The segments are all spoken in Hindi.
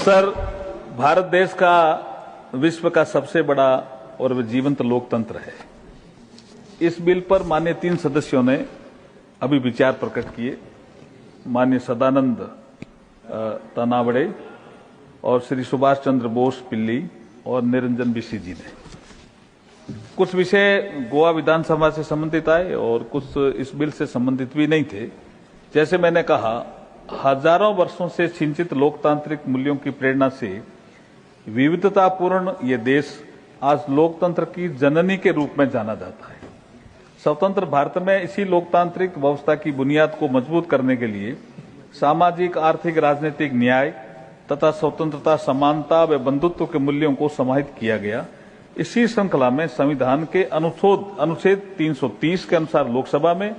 सर, भारत देश का विश्व का सबसे बड़ा और जीवंत लोकतंत्र है। इस बिल पर माननीय 3 सदस्यों ने अभी विचार प्रकट किए। माननीय सदानंद तनावड़े और श्री सुभाष चंद्र बोस पिल्ली और निरंजन बिशी जी ने। कुछ विषय गोवा विधानसभा से संबंधित आए और कुछ इस बिल से संबंधित भी नहीं थे। जैसे मैंने कहा, हजारों वर्षों से सिंचित लोकतांत्रिक मूल्यों की प्रेरणा से विविधतापूर्ण ये देश आज लोकतंत्र की जननी के रूप में जाना जाता है। स्वतंत्र भारत में इसी लोकतांत्रिक व्यवस्था की बुनियाद को मजबूत करने के लिए सामाजिक, आर्थिक, राजनीतिक न्याय तथा स्वतंत्रता, समानता व बंधुत्व के मूल्यों को समाहित किया गया। इसी श्रृंखला में संविधान के अनुच्छेद 330 के अनुसार लोकसभा में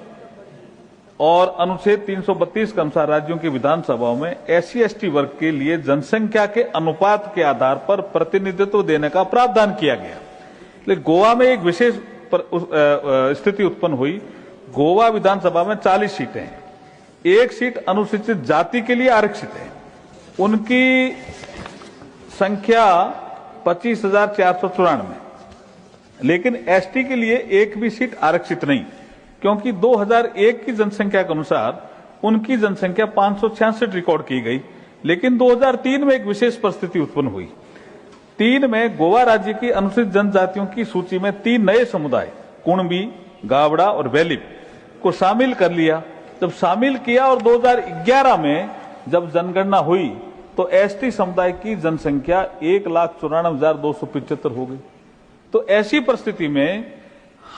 और अनुच्छेद 332 के अनुसार राज्यों की विधानसभाओं में SC/ST वर्ग के लिए जनसंख्या के अनुपात के आधार पर प्रतिनिधित्व देने का प्रावधान किया गया। लेकिन गोवा में एक विशेष स्थिति उत्पन्न हुई। गोवा विधानसभा में 40 सीटें हैं, 1 सीट अनुसूचित जाति के लिए आरक्षित है। उनकी संख्या 25,494, लेकिन ST के लिए एक भी सीट आरक्षित नहीं, क्योंकि 2001 की जनसंख्या के अनुसार उनकी जनसंख्या 566 रिकॉर्ड की गई। लेकिन 2003 में एक विशेष परिस्थिति उत्पन्न हुई। 3 में गोवा राज्य की अनुसूचित जनजातियों की सूची में 3 नए समुदाय कुणबी, गावड़ा और वेलिप को शामिल कर लिया। जब शामिल किया और 2011 में जब जनगणना हुई तो ST समुदाय की जनसंख्या 1,94,275 हो गई। तो ऐसी परिस्थिति में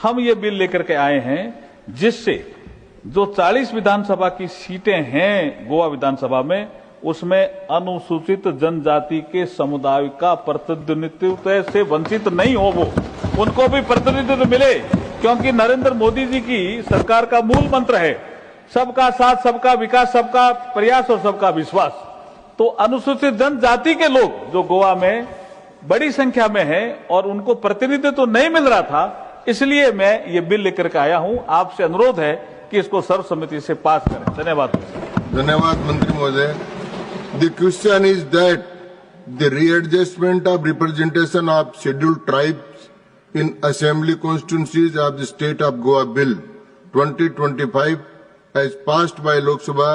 हम ये बिल लेकर के आए हैं जिससे जो 40 विधानसभा की सीटें हैं गोवा विधानसभा में, उसमें अनुसूचित जनजाति के समुदाय का प्रतिनिधित्व से वंचित नहीं हो, वो उनको भी प्रतिनिधित्व मिले। क्योंकि नरेंद्र मोदी जी की सरकार का मूल मंत्र है सबका साथ, सबका विकास, सबका प्रयास और सबका विश्वास। तो अनुसूचित जनजाति के लोग जो गोवा में बड़ी संख्या में है और उनको प्रतिनिधित्व तो नहीं मिल रहा था, इसलिए मैं ये बिल लेकर के आया हूं। आपसे अनुरोध है कि इसको सर्वसम्मति से पास करें। धन्यवाद। धन्यवाद मंत्री महोदय। The question is that the readjustment of representation of scheduled tribes in assembly constituencies of the state of Goa bill 2025 as passed by Lok Sabha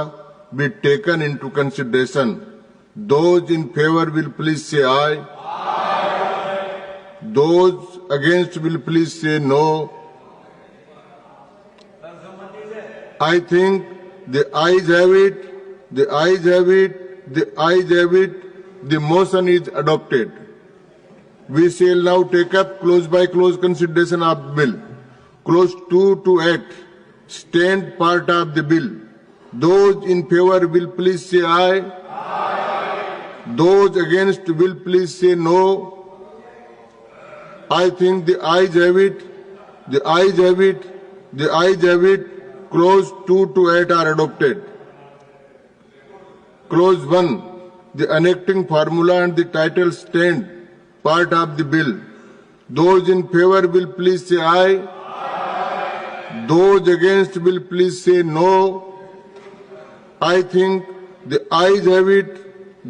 be taken into consideration. Those in favor will please say aye. Aye. Those against will please say no. I think the ayes have it, the ayes have it, the ayes have it, the motion is adopted. We shall now take up close by close consideration of bill. Clause 2 to 8 stand part of the bill. Those in favor will please say aye. Aye. Those against will please say no. I think the ayes have it, the ayes have it, the ayes have it. Clause 2 to 8 are adopted. Clause 1, the enacting formula and the title stand part of the bill. Those in favor will please say aye. Aye. Those against will please say no. I think the ayes have it,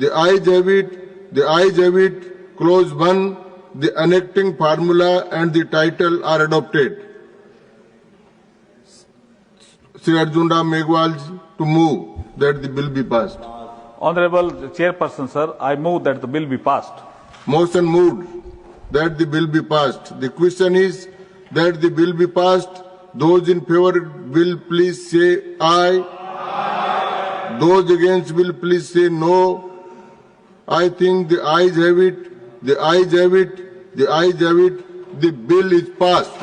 the ayes have it, the ayes have it. Clause 1, the enacting formula and the title are adopted. Sri Arjun Ram Meghwal to move that the bill be passed. Honorable Chairperson, sir, I move that the bill be passed. Motion moved that the bill be passed. The question is that the bill be passed. Those in favor will please say aye. Aye. Those against will please say no. I think the ayes have it, the ayes have it, the ayes have it. The bill is passed.